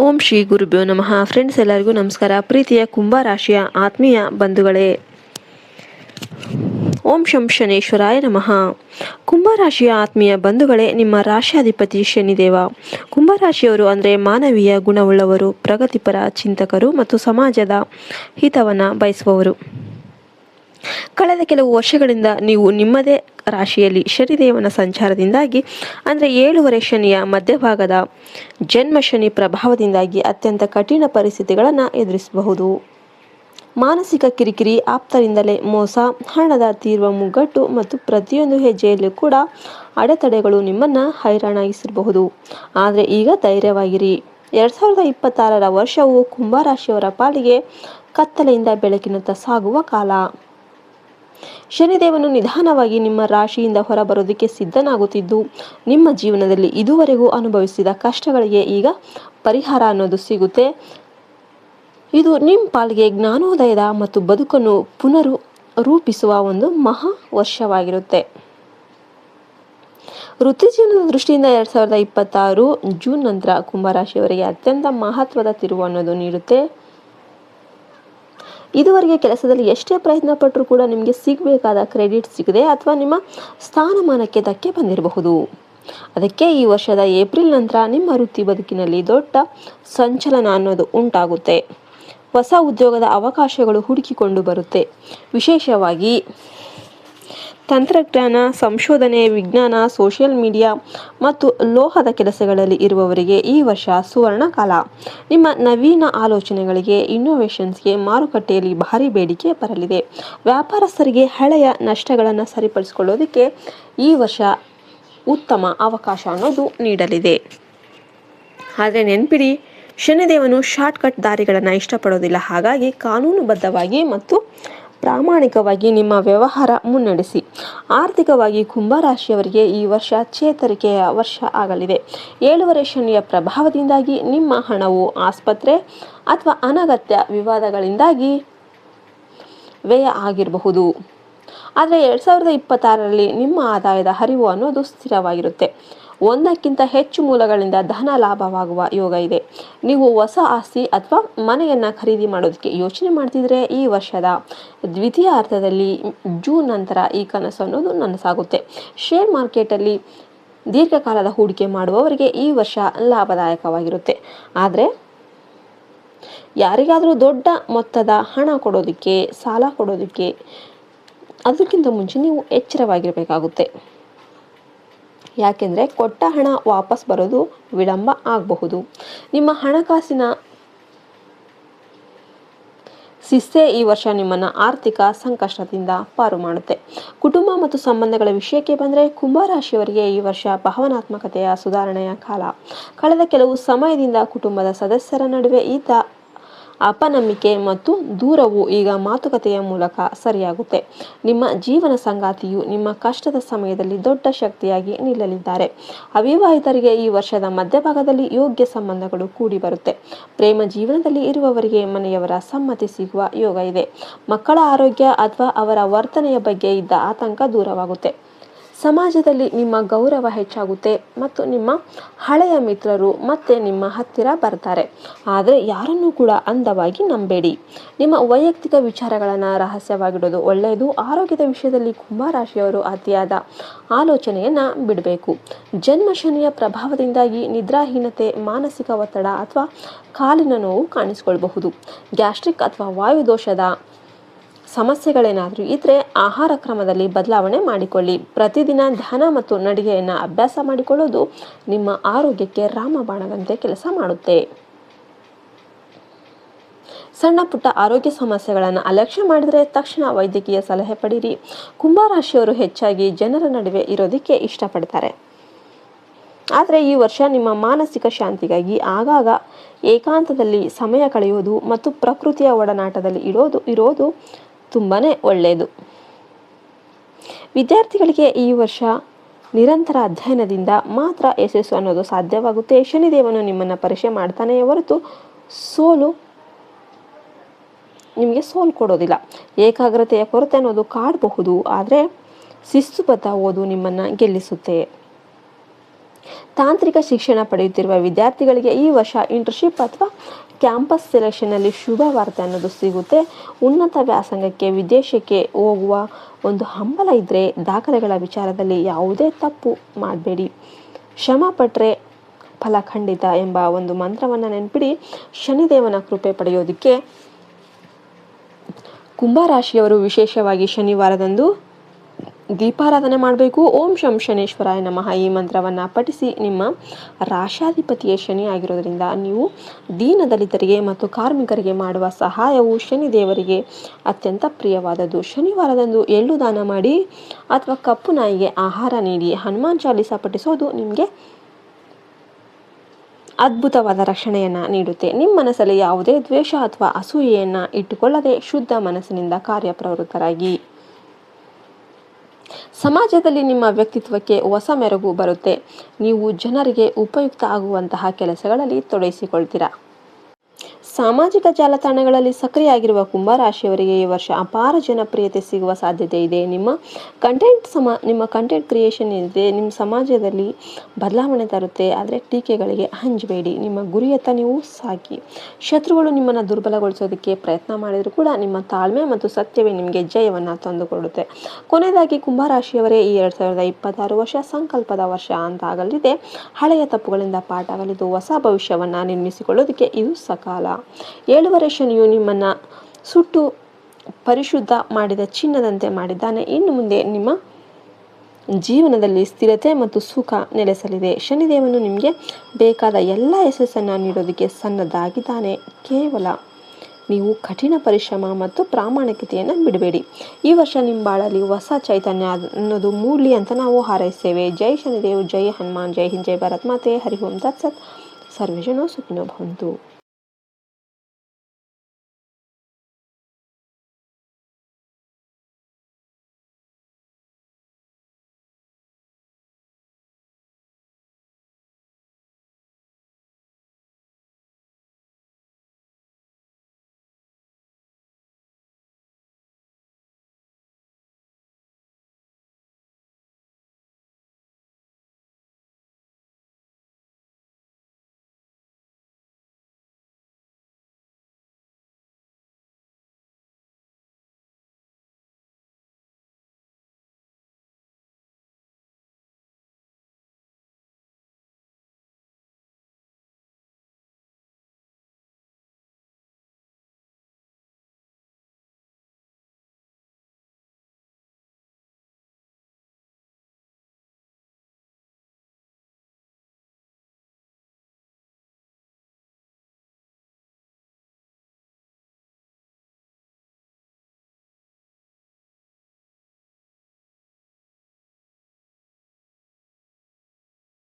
ಓಂ ಶ್ರೀ ಗುರುಭ್ಯೋ ನಮಃ. ಫ್ರೆಂಡ್ಸ್, ಎಲ್ಲರಿಗೂ ನಮಸ್ಕಾರ. ಪ್ರೀತಿಯ ಕುಂಭ ರಾಶಿಯ ಆತ್ಮೀಯ ಬಂಧುಗಳೇ, ಓಂ ಶಂ ಶನೇಶ್ವರಾಯ ನಮಃ. ಕುಂಭರಾಶಿಯ ಆತ್ಮೀಯ ಬಂಧುಗಳೇ, ನಿಮ್ಮ ರಾಶಿಯಾಧಿಪತಿ ಶನಿದೇವ. ಕುಂಭರಾಶಿಯವರು ಅಂದರೆ ಮಾನವೀಯ ಗುಣವುಳ್ಳವರು, ಪ್ರಗತಿಪರ ಚಿಂತಕರು ಮತ್ತು ಸಮಾಜದ ಹಿತವನ್ನು ಬಯಸುವವರು. ಕಳೆದ ಕೆಲವು ವರ್ಷಗಳಿಂದ ನೀವು ನಿಮ್ಮದೇ ರಾಶಿಯಲ್ಲಿ ಶನಿದೇವನ ಸಂಚಾರದಿಂದಾಗಿ ಅಂದರೆ 7 ಶನಿಯ ಮಧ್ಯಭಾಗದ ಜನ್ಮ ಶನಿ ಪ್ರಭಾವದಿಂದಾಗಿ ಅತ್ಯಂತ ಕಠಿಣ ಪರಿಸ್ಥಿತಿಗಳನ್ನು ಎದುರಿಸಬಹುದು. ಮಾನಸಿಕ ಕಿರಿಕಿರಿ, ಆಪ್ತರಿಂದಲೇ ಮೋಸ, ಹಣದ ತೀವ್ರ ಮುಗ್ಗಟ್ಟು ಮತ್ತು ಪ್ರತಿಯೊಂದು ಹೆಜ್ಜೆಯಲ್ಲೂ ಕೂಡ ಅಡೆತಡೆಗಳು ನಿಮ್ಮನ್ನು ಹೈರಾಣಾಗಿಸಿರಬಹುದು. ಆದರೆ ಈಗ ಧೈರ್ಯವಾಗಿರಿ. 2026 ವರ್ಷವು ಕುಂಭರಾಶಿಯವರ ಪಾಲಿಗೆ ಕತ್ತಲೆಯಿಂದ ಬೆಳಕಿನತ್ತ ಸಾಗುವ ಕಾಲ. ಶನಿದೇವನು ನಿಧಾನವಾಗಿ ನಿಮ್ಮ ರಾಶಿಯಿಂದ ಹೊರಬರೋದಕ್ಕೆ ಸಿದ್ಧನಾಗುತ್ತಿದ್ದು, ನಿಮ್ಮ ಜೀವನದಲ್ಲಿ ಇದುವರೆಗೂ ಅನುಭವಿಸಿದ ಕಷ್ಟಗಳಿಗೆ ಈಗ ಪರಿಹಾರ ಅನ್ನೋದು ಸಿಗುತ್ತೆ. ಇದು ನಿಮ್ಮ ಪಾಲಿಗೆ ಜ್ಞಾನೋದಯದ ಮತ್ತು ಬದುಕನ್ನು ರೂಪಿಸುವ ಒಂದು ಮಹಾ ವರ್ಷವಾಗಿರುತ್ತೆ. ವೃತ್ತಿ ಜೀವನದ ದೃಷ್ಟಿಯಿಂದ 2026 ಜೂನ್ ನಂತರ ಕುಂಭರಾಶಿಯವರಿಗೆ ಅತ್ಯಂತ ಮಹತ್ವದ ತಿರುವು ಅನ್ನೋದು ನೀಡುತ್ತೆ. ಇದುವರೆಗೆ ಕೆಲಸದಲ್ಲಿ ಎಷ್ಟೇ ಪ್ರಯತ್ನ ಪಟ್ಟರೂ ಕೂಡ ನಿಮಗೆ ಸಿಗಬೇಕಾದ ಕ್ರೆಡಿಟ್ ಸಿಗದೆ ಅಥವಾ ನಿಮ್ಮ ಸ್ಥಾನಮಾನಕ್ಕೆ ಧಕ್ಕೆ ಬಂದಿರಬಹುದು. ಅದಕ್ಕೆ ಈ ವರ್ಷದ ಏಪ್ರಿಲ್ ನಂತರ ನಿಮ್ಮ ವೃತ್ತಿ ಬದುಕಿನಲ್ಲಿ ದೊಡ್ಡ ಸಂಚಲನ ಅನ್ನೋದು ಉಂಟಾಗುತ್ತೆ. ಹೊಸ ಉದ್ಯೋಗದ ಅವಕಾಶಗಳು ಹುಡುಕಿಕೊಂಡು ಬರುತ್ತೆ. ವಿಶೇಷವಾಗಿ ತಂತ್ರಜ್ಞಾನ, ಸಂಶೋಧನೆ, ವಿಜ್ಞಾನ, ಸೋಷಿಯಲ್ ಮೀಡಿಯಾ ಮತ್ತು ಲೋಹದ ಕೆಲಸಗಳಲ್ಲಿ ಇರುವವರಿಗೆ ಈ ವರ್ಷ ಸುವರ್ಣ ಕಾಲ. ನಿಮ್ಮ ನವೀನ ಆಲೋಚನೆಗಳಿಗೆ, ಇನ್ನೋವೇಷನ್ಸ್ಗೆ ಮಾರುಕಟ್ಟೆಯಲ್ಲಿ ಭಾರಿ ಬೇಡಿಕೆ ಬರಲಿದೆ. ವ್ಯಾಪಾರಸ್ಥರಿಗೆ ಹಳೆಯ ನಷ್ಟಗಳನ್ನು ಸರಿಪಡಿಸಿಕೊಳ್ಳೋದಕ್ಕೆ ಈ ವರ್ಷ ಉತ್ತಮ ಅವಕಾಶ ಅನ್ನೋದು ನೀಡಲಿದೆ. ಆದರೆ ನೆನಪಿಡಿ, ಶನಿದೇವನು ಶಾರ್ಟ್ಕಟ್ ದಾರಿಗಳನ್ನು ಇಷ್ಟಪಡೋದಿಲ್ಲ. ಹಾಗಾಗಿ ಕಾನೂನುಬದ್ಧವಾಗಿ ಮತ್ತು ಪ್ರಾಮಾಣಿಕವಾಗಿ ನಿಮ್ಮ ವ್ಯವಹಾರ ಮುನ್ನಡೆಸಿ. ಆರ್ಥಿಕವಾಗಿ ಕುಂಭರಾಶಿಯವರಿಗೆ ಈ ವರ್ಷ ಚೇತರಿಕೆಯ ವರ್ಷ ಆಗಲಿದೆ. 7 ಶನಿಯ ಪ್ರಭಾವದಿಂದಾಗಿ ನಿಮ್ಮ ಹಣವು ಆಸ್ಪತ್ರೆ ಅಥವಾ ಅನಗತ್ಯ ವಿವಾದಗಳಿಂದಾಗಿ ವ್ಯಯ ಆಗಿರಬಹುದು. ಆದರೆ 2026ರಲ್ಲಿ ನಿಮ್ಮ ಆದಾಯದ ಹರಿವು ಅನ್ನೋದು ಸ್ಥಿರವಾಗಿರುತ್ತೆ. ಒಂದಕ್ಕಿಂತ ಹೆಚ್ಚು ಮೂಲಗಳಿಂದ ಧನ ಲಾಭವಾಗುವ ಯೋಗ ಇದೆ. ನೀವು ಹೊಸ ಆಸ್ತಿ ಅಥವಾ ಮನೆಯನ್ನು ಖರೀದಿ ಮಾಡೋದಕ್ಕೆ ಯೋಚನೆ ಮಾಡ್ತಿದ್ರೆ ಈ ವರ್ಷದ ದ್ವಿತೀಯಾರ್ಧದಲ್ಲಿ ಜೂನ್ ನಂತರ ಈ ಕನಸು ಅನ್ನೋದು ನನಸಾಗುತ್ತೆ. ಶೇರ್ ಮಾರ್ಕೆಟಲ್ಲಿ ದೀರ್ಘಕಾಲದ ಹೂಡಿಕೆ ಮಾಡುವವರಿಗೆ ಈ ವರ್ಷ ಲಾಭದಾಯಕವಾಗಿರುತ್ತೆ. ಆದರೆ ಯಾರಿಗಾದರೂ ದೊಡ್ಡ ಮೊತ್ತದ ಹಣ ಕೊಡೋದಕ್ಕೆ, ಸಾಲ ಕೊಡೋದಕ್ಕೆ ಅದಕ್ಕಿಂತ ಮುಂಚೆ ನೀವು ಎಚ್ಚರವಾಗಿರಬೇಕಾಗುತ್ತೆ. ಯಾಕೆಂದರೆ ಕೊಟ್ಟ ಹಣ ವಾಪಸ್ ಬರೋದು ವಿಳಂಬ ಆಗಬಹುದು. ನಿಮ್ಮ ಹಣಕಾಸಿನ ಶಿಸ್ತೆ ಈ ವರ್ಷ ನಿಮ್ಮನ್ನು ಆರ್ಥಿಕ ಸಂಕಷ್ಟದಿಂದ ಪಾರು ಮಾಡುತ್ತೆ. ಕುಟುಂಬ ಮತ್ತು ಸಂಬಂಧಗಳ ವಿಷಯಕ್ಕೆ ಬಂದರೆ ಕುಂಭರಾಶಿಯವರಿಗೆ ಈ ವರ್ಷ ಭಾವನಾತ್ಮಕತೆಯ ಸುಧಾರಣೆಯ ಕಾಲ. ಕಳೆದ ಕೆಲವು ಸಮಯದಿಂದ ಕುಟುಂಬದ ಸದಸ್ಯರ ನಡುವೆ ಇದ್ದ ಅಪನಂಬಿಕೆ ಮತ್ತು ದೂರವು ಈಗ ಮಾತುಕತೆಯ ಮೂಲಕ ಸರಿಯಾಗುತ್ತೆ. ನಿಮ್ಮ ಜೀವನ ಸಂಗಾತಿಯು ನಿಮ್ಮ ಕಷ್ಟದ ಸಮಯದಲ್ಲಿ ದೊಡ್ಡ ಶಕ್ತಿಯಾಗಿ ನಿಲ್ಲಲಿದ್ದಾರೆ. ಅವಿವಾಹಿತರಿಗೆ ಈ ವರ್ಷದ ಮಧ್ಯಭಾಗದಲ್ಲಿ ಯೋಗ್ಯ ಸಂಬಂಧಗಳು ಕೂಡಿ ಬರುತ್ತೆ. ಪ್ರೇಮ ಜೀವನದಲ್ಲಿ ಇರುವವರಿಗೆ ಮನೆಯವರ ಸಮ್ಮತಿ ಸಿಗುವ ಯೋಗ ಇದೆ. ಮಕ್ಕಳ ಆರೋಗ್ಯ ಅಥವಾ ಅವರ ವರ್ತನೆಯ ಬಗ್ಗೆ ಇದ್ದ ಆತಂಕ ದೂರವಾಗುತ್ತೆ. ಸಮಾಜದಲ್ಲಿ ನಿಮ್ಮ ಗೌರವ ಹೆಚ್ಚಾಗುತ್ತೆ ಮತ್ತು ನಿಮ್ಮ ಹಳೆಯ ಮಿತ್ರರು ಮತ್ತೆ ನಿಮ್ಮ ಹತ್ತಿರ ಬರ್ತಾರೆ. ಆದರೆ ಯಾರನ್ನೂ ಕೂಡ ಅಂದವಾಗಿ ನಂಬೇಡಿ. ನಿಮ್ಮ ವೈಯಕ್ತಿಕ ವಿಚಾರಗಳನ್ನು ರಹಸ್ಯವಾಗಿಡೋದು ಒಳ್ಳೆಯದು. ಆರೋಗ್ಯದ ವಿಷಯದಲ್ಲಿ ಕುಂಭರಾಶಿಯವರು ಅತಿಯಾದ ಆಲೋಚನೆಯನ್ನು ಬಿಡಬೇಕು. ಜನ್ಮ ಶನಿಯ ಪ್ರಭಾವದಿಂದಾಗಿ ನಿದ್ರಾಹೀನತೆ, ಮಾನಸಿಕ ಒತ್ತಡ ಅಥವಾ ಕಾಲಿನ ನೋವು ಕಾಣಿಸಿಕೊಳ್ಳಬಹುದು. ಗ್ಯಾಸ್ಟ್ರಿಕ್ ಅಥವಾ ವಾಯುದೋಷದ ಸಮಸ್ಯೆಗಳೇನಾದರೂ ಇದ್ದರೆ ಆಹಾರ ಕ್ರಮದಲ್ಲಿ ಬದಲಾವಣೆ ಮಾಡಿಕೊಳ್ಳಿ. ಪ್ರತಿದಿನ ಧ್ಯಾನ ಮತ್ತು ನಡಿಗೆಯನ್ನು ಅಭ್ಯಾಸ ಮಾಡಿಕೊಳ್ಳೋದು ನಿಮ್ಮ ಆರೋಗ್ಯಕ್ಕೆ ರಾಮಬಾಣದಂತೆ ಕೆಲಸ ಮಾಡುತ್ತೆ. ಸಣ್ಣ ಪುಟ್ಟ ಆರೋಗ್ಯ ಸಮಸ್ಯೆಗಳನ್ನು ಅಲಕ್ಷ್ಯ ಮಾಡಿದರೆ ತಕ್ಷಣ ವೈದ್ಯಕೀಯ ಸಲಹೆ ಪಡೀರಿ. ಕುಂಭರಾಶಿಯವರು ಹೆಚ್ಚಾಗಿ ಜನರ ನಡುವೆ ಇರೋದಕ್ಕೆ ಇಷ್ಟಪಡ್ತಾರೆ. ಆದರೆ ಈ ವರ್ಷ ನಿಮ್ಮ ಮಾನಸಿಕ ಶಾಂತಿಗಾಗಿ ಆಗಾಗ ಏಕಾಂತದಲ್ಲಿ ಸಮಯ ಕಳೆಯೋದು ಮತ್ತು ಪ್ರಕೃತಿಯ ಒಡನಾಟದಲ್ಲಿ ಇರೋದು ತುಂಬಾ ಒಳ್ಳೆಯದು. ವಿದ್ಯಾರ್ಥಿಗಳಿಗೆ ಈ ವರ್ಷ ನಿರಂತರ ಅಧ್ಯಯನದಿಂದ ಮಾತ್ರ ಯಶಸ್ಸು ಅನ್ನೋದು ಸಾಧ್ಯವಾಗುತ್ತೆ. ಶನಿದೇವನು ನಿಮ್ಮನ್ನು ಪರೀಕ್ಷೆ ಮಾಡ್ತಾನೆ ಹೊರತು ನಿಮಗೆ ಸೋಲು ಕೊಡೋದಿಲ್ಲ. ಏಕಾಗ್ರತೆಯ ಕೊರತೆ ಅನ್ನೋದು ಕಾಡಬಹುದು, ಆದರೆ ಶಿಸ್ತುಬದ್ಧ ಓದು ನಿಮ್ಮನ್ನು ಗೆಲ್ಲಿಸುತ್ತೆ. ತಾಂತ್ರಿಕ ಶಿಕ್ಷಣ ಪಡೆಯುತ್ತಿರುವ ವಿದ್ಯಾರ್ಥಿಗಳಿಗೆ ಈ ವರ್ಷ ಇಂಟರ್ನ್ಶಿಪ್ ಅಥವಾ ಕ್ಯಾಂಪಸ್ ಸೆಲೆಕ್ಷನ್ನಲ್ಲಿ ಶುಭ ವಾರ್ತೆ ಅನ್ನೋದು ಸಿಗುತ್ತೆ. ಉನ್ನತ ವ್ಯಾಸಂಗಕ್ಕೆ ವಿದೇಶಕ್ಕೆ ಹೋಗುವ ಒಂದು ಹಂಬಲ ಇದ್ದರೆ ದಾಖಲೆಗಳ ವಿಚಾರದಲ್ಲಿ ಯಾವುದೇ ತಪ್ಪು ಮಾಡಬೇಡಿ. ಶ್ರಮ ಪಟ್ಟರೆ ಫಲ ಖಂಡಿತ ಎಂಬ ಒಂದು ಮಂತ್ರವನ್ನು ನೆನಪಿಡಿ. ಶನಿದೇವನ ಕೃಪೆ ಪಡೆಯೋದಕ್ಕೆ ಕುಂಭರಾಶಿಯವರು ವಿಶೇಷವಾಗಿ ಶನಿವಾರದಂದು ದೀಪಾರಾಧನೆ ಮಾಡಬೇಕು. ಓಂ ಶಂ ಶನೇಶ್ವರಾಯ ನಮಃ ಈ ಮಂತ್ರವನ್ನು ಪಠಿಸಿ. ನಿಮ್ಮ ರಾಶಾಧಿಪತಿಯೇ ಶನಿ ಆಗಿರೋದ್ರಿಂದ ನೀವು ದೀನದಲಿತರಿಗೆ ಮತ್ತು ಕಾರ್ಮಿಕರಿಗೆ ಮಾಡುವ ಸಹಾಯವು ಶನಿದೇವರಿಗೆ ಅತ್ಯಂತ ಪ್ರಿಯವಾದದ್ದು. ಶನಿವಾರದಂದು ಎಳ್ಳು ದಾನ ಮಾಡಿ ಅಥವಾ ಕಪ್ಪು ನಾಯಿಗೆ ಆಹಾರ ನೀಡಿ ಹನುಮಾನ್ ಚಾಲೀಸ ಪಠಿಸೋದು ನಿಮಗೆ ಅದ್ಭುತವಾದ ರಕ್ಷಣೆಯನ್ನು ನೀಡುತ್ತೆ. ನಿಮ್ಮ ಮನಸ್ಸಲ್ಲಿ ಯಾವುದೇ ದ್ವೇಷ ಅಥವಾ ಅಸೂಯೆಯನ್ನು ಇಟ್ಟುಕೊಳ್ಳದೆ ಶುದ್ಧ ಮನಸ್ಸಿನಿಂದ ಕಾರ್ಯಪ್ರವೃತ್ತರಾಗಿ. ಸಮಾಜದಲ್ಲಿ ನಿಮ್ಮ ವ್ಯಕ್ತಿತ್ವಕ್ಕೆ ಹೊಸ ಮೆರುಗು ಬರುತ್ತೆ. ನೀವು ಜನರಿಗೆ ಉಪಯುಕ್ತ ಆಗುವಂತಹ ಕೆಲಸಗಳಲ್ಲಿ ತೊಡಗಿಸಿಕೊಳ್ತೀರಾ. ಸಾಮಾಜಿಕ ಜಾಲತಾಣಗಳಲ್ಲಿ ಸಕ್ರಿಯವಾಗಿರುವ ಕುಂಭರಾಶಿಯವರಿಗೆ ಈ ವರ್ಷ ಅಪಾರ ಜನಪ್ರಿಯತೆ ಸಿಗುವ ಸಾಧ್ಯತೆ ಇದೆ. ನಿಮ್ಮ ಕಂಟೆಂಟ್ ಕ್ರಿಯೇಷನ್ ಇದೆ ನಿಮ್ಮ ಸಮಾಜದಲ್ಲಿ ಬದಲಾವಣೆ ತರುತ್ತೆ. ಆದರೆ ಟೀಕೆಗಳಿಗೆ ಹಂಜಬೇಡಿ. ನಿಮ್ಮ ಗುರಿಯತ್ತ ನೀವು ಸಾಗಿ. ಶತ್ರುಗಳು ನಿಮ್ಮನ್ನು ದುರ್ಬಲಗೊಳಿಸೋದಕ್ಕೆ ಪ್ರಯತ್ನ ಮಾಡಿದರೂ ಕೂಡ ನಿಮ್ಮ ತಾಳ್ಮೆ ಮತ್ತು ಸತ್ಯವೇ ನಿಮಗೆ ಜಯವನ್ನು ತಂದುಕೊಡುತ್ತೆ. ಕೊನೆಯದಾಗಿ ಕುಂಭರಾಶಿಯವರೇ, ಈ 2026 ವರ್ಷ ಸಂಕಲ್ಪದ ವರ್ಷ ಅಂತ ಆಗಲಿದೆ. ಹಳೆಯ ತಪ್ಪುಗಳಿಂದ ಪಾಠ ಕಲಿತು ಹೊಸ ಭವಿಷ್ಯವನ್ನು ನಿರ್ಮಿಸಿಕೊಳ್ಳೋದಕ್ಕೆ ಇದು ಸಕಾಲ. 7ನೇ ಶನಿಯು ನಿಮ್ಮನ್ನು ಸುಟ್ಟು ಪರಿಶುದ್ಧ ಮಾಡಿದ ಚಿನ್ನದಂತೆ ಮಾಡಿದ್ದಾನೆ. ಇನ್ನು ಮುಂದೆ ನಿಮ್ಮ ಜೀವನದಲ್ಲಿ ಸ್ಥಿರತೆ ಮತ್ತು ಸುಖ ನೆಲೆಸಲಿದೆ. ಶನಿದೇವನು ನಿಮಗೆ ಬೇಕಾದ ಎಲ್ಲ ಯಶಸ್ಸನ್ನು ನೀಡೋದಕ್ಕೆ ಸನ್ನದ್ಧಾಗಿದ್ದಾನೆ. ಕೇವಲ ನೀವು ಕಠಿಣ ಪರಿಶ್ರಮ ಮತ್ತು ಪ್ರಾಮಾಣಿಕತೆಯನ್ನು ಬಿಡಬೇಡಿ. ಈ ವರ್ಷ ನಿಮ್ಮ ಬಾಳಲ್ಲಿ ಹೊಸ ಚೈತನ್ಯ ಅನ್ನೋದು ಮೂಡಲಿ ಅಂತ ನಾವು ಹಾರೈಸ್ತೇವೆ. ಜೈ ಶನಿದೇವ್, ಜೈ ಹನುಮಾನ್, ಜೈ ಹಿಂದ್, ಜೈ ಭಾರತ್ ಮಾತೆ. ಹರಿ ಓಂ ತತ್ಸತ್. ಸರ್ವೇ ಜನೋ ಸುಖಿನೋ ಭವಂತು.